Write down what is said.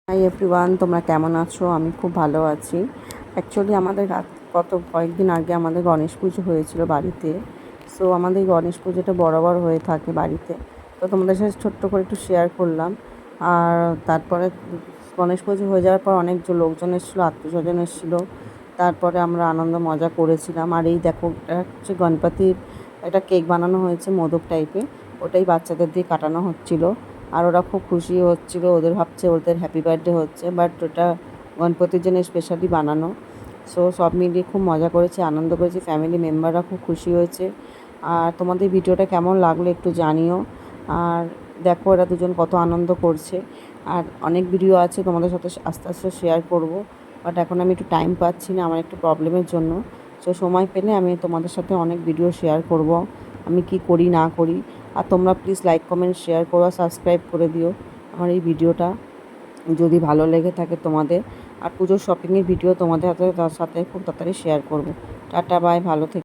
Hi everyone, তোমরা কেমন আছো? আমি খুব ভালো আছি। অ্যাকচুয়ালি আমাদের কয়েকদিন আগে আমাদের গণেশ পুজো হয়েছিল বাড়িতে। সো আমাদের গণেশ পুজোটা বরাবর হয়ে থাকে বাড়িতে। তো তোমাদের সাথে ছোট্ট করে একটু শেয়ার করলাম। আর তারপরে গণেশ পুজো হয়ে যাওয়ার পর অনেক লোকজন এসেছিলো, আত্মীয়স্বজন এসেছিলো। তারপরে আমরা আনন্দ মজা করেছিলাম। আর এই দেখো, এটা হচ্ছে গণপতির একটা কেক বানানো হয়েছে মোদক টাইপের, ওটাই বাচ্চাদের দিয়ে কাটানো হচ্ছিলো। আর ওরা খুব খুশি হচ্ছিল, ওদের ভাবছে ওদের হ্যাপি বার্থডে হচ্ছে, বাট ওটা গণপতির জন্য স্পেশালি বানানো। সো সব মিলিয়ে খুব মজা করেছি, আনন্দ করেছি, ফ্যামিলি মেম্বাররা খুব খুশি হয়েছে। আর তোমাদের ভিডিওটা কেমন লাগলো একটু জানিও। আর দেখো এরা দুজন কত আনন্দ করছে। আর অনেক ভিডিও আছে তোমাদের সাথে আস্তে আস্তে শেয়ার করব, বাট এখন আমি একটু টাইম পাচ্ছি না আমার একটু প্রবলেমের জন্য। সো সময় পেলে আমি তোমাদের সাথে অনেক ভিডিও শেয়ার করব, আমি কি করি না করি। আর তোমরা প্লিজ লাইক কমেন্ট শেয়ার করো, সাবস্ক্রাইব করে দিও আমার এই ভিডিওটা যদি ভালো লেগে থাকে তোমাদের। আর পুজোর শপিংয়ের ভিডিও তোমাদের সাথে খুব তাড়াতাড়ি শেয়ার করব। টাটা, বাই, ভালো থেকে।